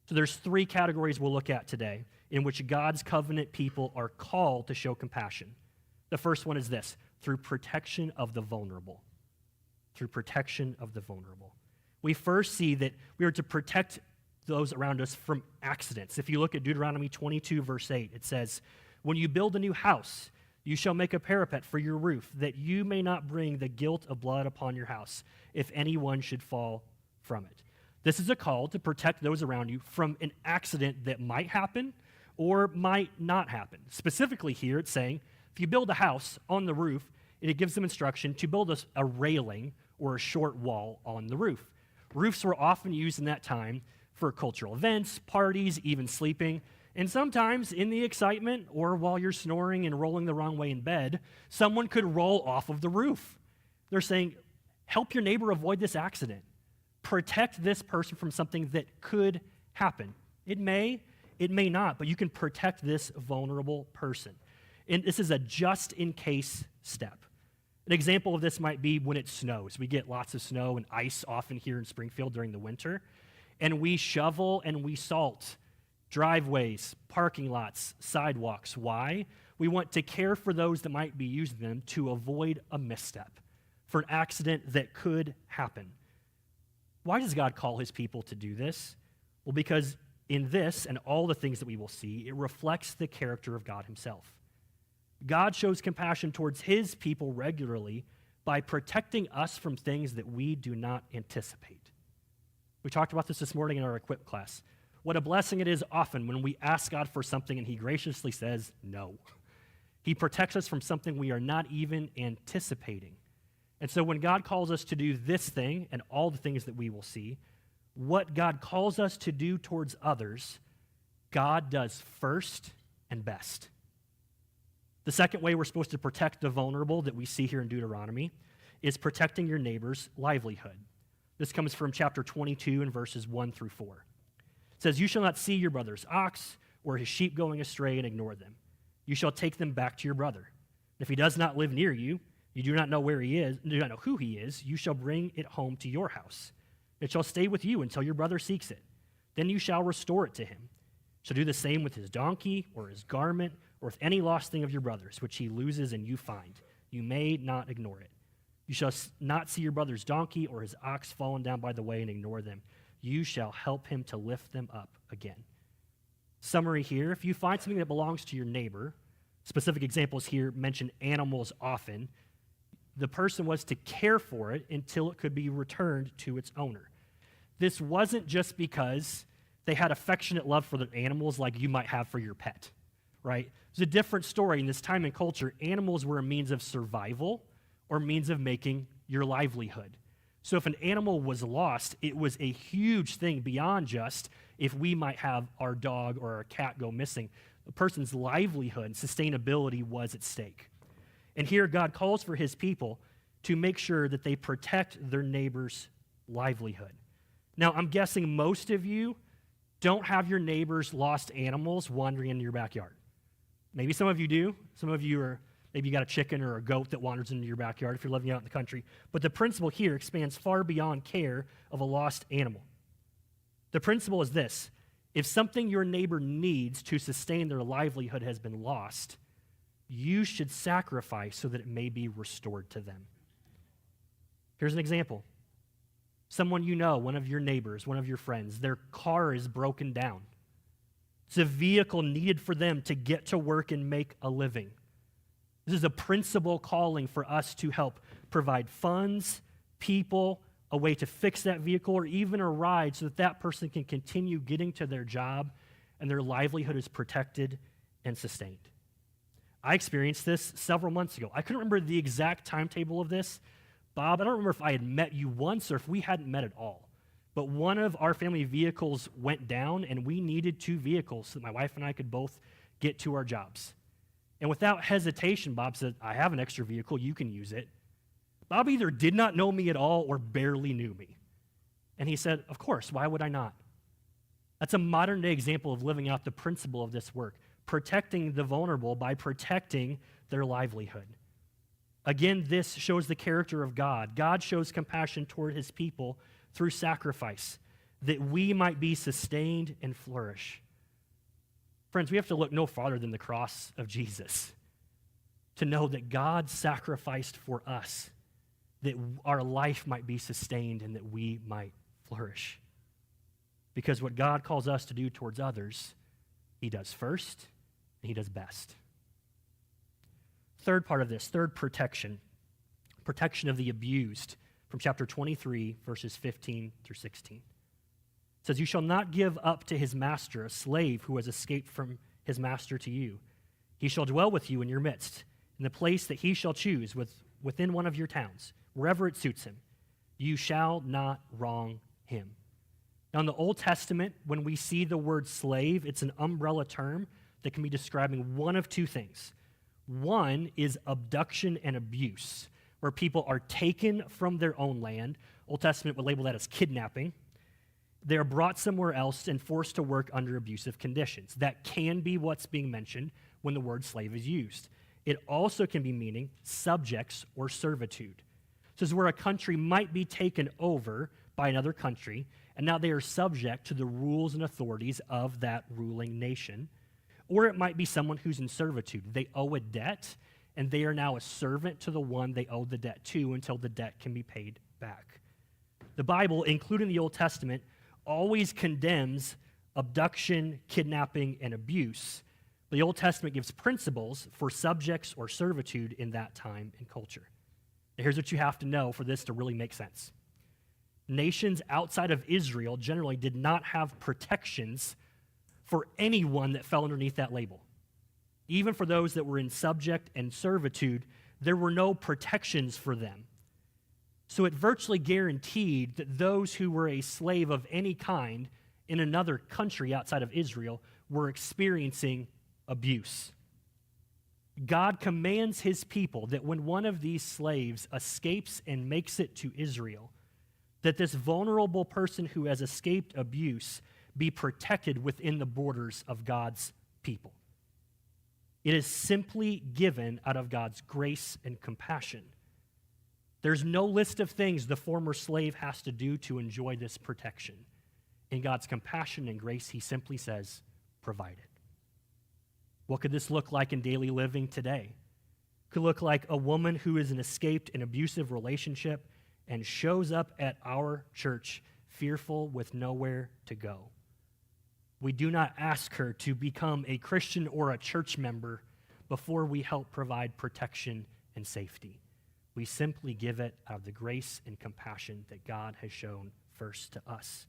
So there's three categories we'll look at today in which God's covenant people are called to show compassion. The first one is this: through protection of the vulnerable. Through protection of the vulnerable. We first see that we are to protect those around us from accidents. If you look at Deuteronomy 22, verse 8, it says, "When you build a new house, you shall make a parapet for your roof, that you may not bring the guilt of blood upon your house, if anyone should fall from it." This is a call to protect those around you from an accident that might happen or might not happen. Specifically here, it's saying, if you build a house on the roof, it gives them instruction to build a railing or a short wall on the roof. Roofs were often used in that time for cultural events, parties, even sleeping. And sometimes in the excitement or while you're snoring and rolling the wrong way in bed, someone could roll off of the roof. They're saying, help your neighbor avoid this accident. Protect this person from something that could happen. It may not, but you can protect this vulnerable person. And this is a just-in-case step. An example of this might be when it snows. We get lots of snow and ice often here in Springfield during the winter, and we shovel and we salt driveways, parking lots, sidewalks. Why? We want to care for those that might be using them to avoid a misstep, for an accident that could happen. Why does God call his people to do this? Well, because in this and all the things that we will see, it reflects the character of God himself. God shows compassion towards his people regularly by protecting us from things that we do not anticipate. We talked about this morning in our Equip class. What a blessing it is often when we ask God for something and he graciously says no. He protects us from something we are not even anticipating. And so when God calls us to do this thing and all the things that we will see, what God calls us to do towards others, God does first and best. The second way we're supposed to protect the vulnerable that we see here in Deuteronomy is protecting your neighbor's livelihood. This comes from chapter 22 and verses 1 through 4. It says, "You shall not see your brother's ox or his sheep going astray and ignore them. You shall take them back to your brother. If he does not live near you, you do not know where he is, do not know who he is, you shall bring it home to your house. It shall stay with you until your brother seeks it. Then you shall restore it to him. You shall do the same with his donkey or his garment or with any lost thing of your brother's, which he loses and you find. You may not ignore it. You shall not see your brother's donkey or his ox fallen down by the way and ignore them. You shall help him to lift them up again." Summary here: if you find something that belongs to your neighbor, specific examples here mention animals often, the person was to care for it until it could be returned to its owner. This wasn't just because they had affectionate love for the animals like you might have for your pet, right? It's a different story. In this time and culture, animals were a means of survival or means of making your livelihood. So if an animal was lost, it was a huge thing beyond just if we might have our dog or our cat go missing. The person's livelihood and sustainability was at stake. And here God calls for his people to make sure that they protect their neighbor's livelihood. Now, I'm guessing most of you don't have your neighbor's lost animals wandering into your backyard. Maybe some of you do. Some of you are, maybe you got a chicken or a goat that wanders into your backyard if you're living out in the country. But the principle here expands far beyond care of a lost animal. The principle is this: if something your neighbor needs to sustain their livelihood has been lost, you should sacrifice so that it may be restored to them. Here's an example. Someone you know, one of your neighbors, one of your friends, their car is broken down. It's a vehicle needed for them to get to work and make a living. This is a principal calling for us to help provide funds, people, a way to fix that vehicle, or even a ride so that that person can continue getting to their job and their livelihood is protected and sustained. I experienced this several months ago. I couldn't remember the exact timetable of this. Bob, I don't remember if I had met you once or if we hadn't met at all. But one of our family vehicles went down, and we needed two vehicles so that my wife and I could both get to our jobs. And without hesitation, Bob said, "I have an extra vehicle. You can use it." Bob either did not know me at all or barely knew me. And he said, "Of course, why would I not?" That's a modern-day example of living out the principle of this work, protecting the vulnerable by protecting their livelihood. Again, this shows the character of God. God shows compassion toward his people through sacrifice. that we might be sustained and flourish. Friends, we have to look no farther than the cross of Jesus to know that God sacrificed for us, that our life might be sustained and that we might flourish. Because what God calls us to do towards others, he does first and he does best. Third part of this, third protection of the abused, from chapter 23, verses 15 through 16. It says, "You shall not give up to his master a slave who has escaped from his master to you. He shall dwell with you in your midst, in the place that he shall choose within one of your towns, wherever it suits him. You shall not wrong him." Now, in the Old Testament, when we see the word slave, it's an umbrella term that can be describing one of two things. One is abduction and abuse, where people are taken from their own land. Old Testament would label that as kidnapping. They are brought somewhere else and forced to work under abusive conditions. That can be what's being mentioned when the word slave is used. It also can be meaning subjects or servitude. This is where a country might be taken over by another country, and now they are subject to the rules and authorities of that ruling nation. Or it might be someone who's in servitude. They owe a debt, and they are now a servant to the one they owe the debt to until the debt can be paid back. The Bible, including the Old Testament, always condemns abduction, kidnapping, and abuse. The Old Testament gives principles for subjects or servitude in that time and culture. Now, here's what you have to know for this to really make sense. Nations outside of Israel generally did not have protections for anyone that fell underneath that label. Even for those that were in subject and servitude, there were no protections for them. So it virtually guaranteed that those who were a slave of any kind in another country outside of Israel were experiencing abuse. God commands his people that when one of these slaves escapes and makes it to Israel, that this vulnerable person who has escaped abuse be protected within the borders of God's people. It is simply given out of God's grace and compassion. There's no list of things the former slave has to do to enjoy this protection. In God's compassion and grace, he simply says, provide it. What could this look like in daily living today? It could look like a woman who is in escaped an abusive relationship and shows up at our church fearful with nowhere to go. We do not ask her to become a Christian or a church member before we help provide protection and safety. We simply give it out of the grace and compassion that God has shown first to us.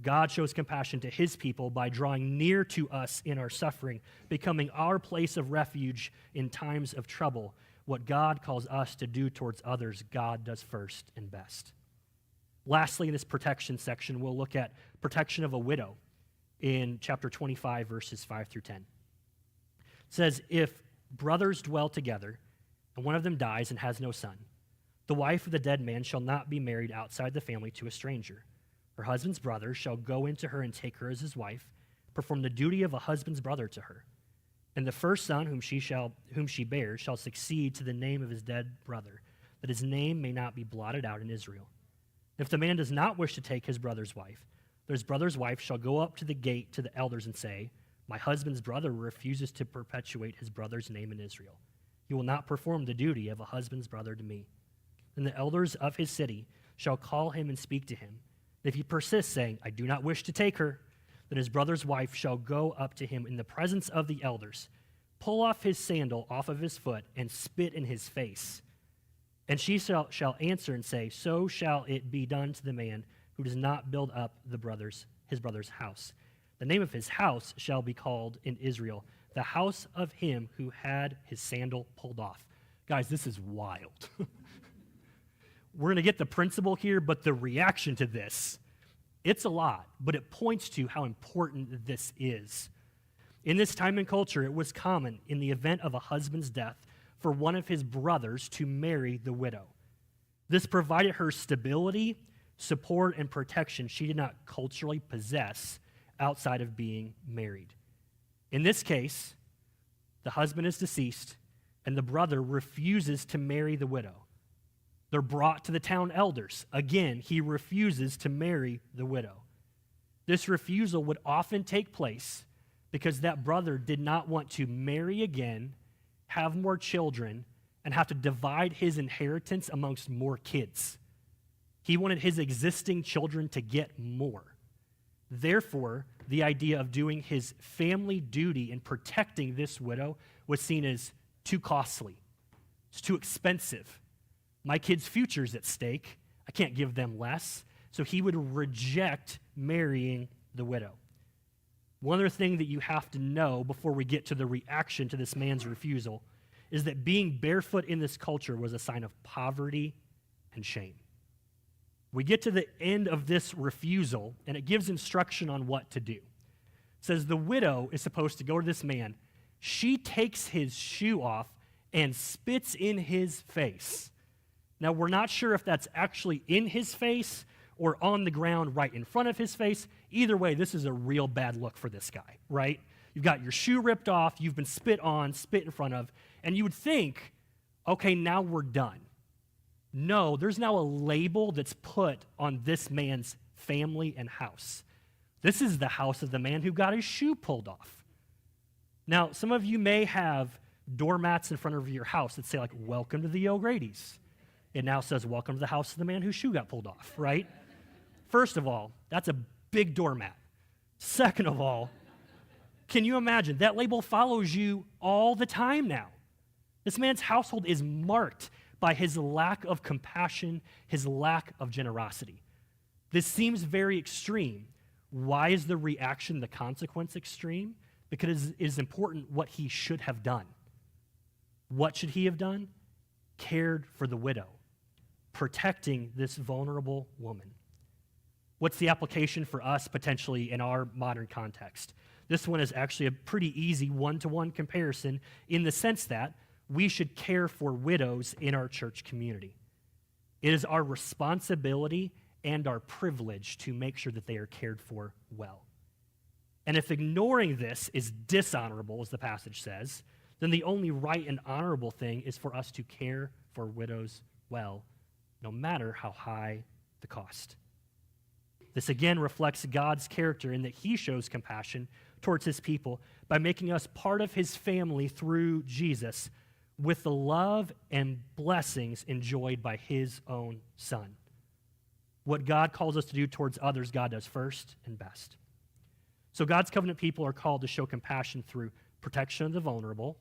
God shows compassion to his people by drawing near to us in our suffering, becoming our place of refuge in times of trouble. What God calls us to do towards others, God does first and best. Lastly, in this protection section, we'll look at protection of a widow in chapter 25, verses 5 through 10. It says, "If brothers dwell together, and one of them dies and has no son, the wife of the dead man shall not be married outside the family to a stranger. Her husband's brother shall go into her and take her as his wife, perform the duty of a husband's brother to her. And the first son whom she bears shall succeed to the name of his dead brother, that his name may not be blotted out in Israel. If the man does not wish to take his brother's wife, his brother's wife shall go up to the gate to the elders and say, 'My husband's brother refuses to perpetuate his brother's name in Israel. He will not perform the duty of a husband's brother to me.' Then the elders of his city shall call him and speak to him. And if he persists, saying, 'I do not wish to take her,' then his brother's wife shall go up to him in the presence of the elders, pull off his sandal off of his foot, and spit in his face. And she shall answer and say, 'So shall it be done to the man who does not build up his brother's house. The name of his house shall be called in Israel, the house of him who had his sandal pulled off.'" Guys, this is wild. We're going to get the principle here, but the reaction to this, it's a lot, but it points to how important this is. In this time and culture, it was common in the event of a husband's death for one of his brothers to marry the widow. This provided her stability, support, and protection she did not culturally possess outside of being married. In this case, the husband is deceased, and the brother refuses to marry the widow. They're brought to the town elders. Again, he refuses to marry the widow. This refusal would often take place because that brother did not want to marry again, have more children, and have to divide his inheritance amongst more kids. He wanted his existing children to get more. Therefore, the idea of doing his family duty in protecting this widow was seen as too costly. It's too expensive. My kids' future is at stake. I can't give them less. So he would reject marrying the widow. One other thing that you have to know before we get to the reaction to this man's refusal is that being barefoot in this culture was a sign of poverty and shame. We get to the end of this refusal, and it gives instruction on what to do. It says the widow is supposed to go to this man. She takes his shoe off and spits in his face. Now, we're not sure if that's actually in his face or on the ground right in front of his face. Either way, this is a real bad look for this guy, right? You've got your shoe ripped off, you've been spit on, spit in front of, and you would think, okay, now we're done. No, there's now a label that's put on this man's family and house. This is the house of the man who got his shoe pulled off. Now, some of you may have doormats in front of your house that say, like, welcome to the O'Grady's. It now says, welcome to the house of the man whose shoe got pulled off, right? First of all, that's a big doormat. Second of all, can you imagine? That label follows you all the time now. This man's household is marked by his lack of compassion, his lack of generosity. This seems very extreme. Why is the reaction, the consequence extreme? Because it is important what he should have done. What should he have done? Cared for the widow, protecting this vulnerable woman. What's the application for us potentially in our modern context? This one is actually a pretty easy one-to-one comparison in the sense that we should care for widows in our church community. It is our responsibility and our privilege to make sure that they are cared for well. And if ignoring this is dishonorable, as the passage says, then the only right and honorable thing is for us to care for widows well, no matter how high the cost. This again reflects God's character in that he shows compassion towards his people by making us part of his family through Jesus with the love and blessings enjoyed by his own Son. What God calls us to do towards others, God does first and best. So God's covenant people are called to show compassion through protection of the vulnerable,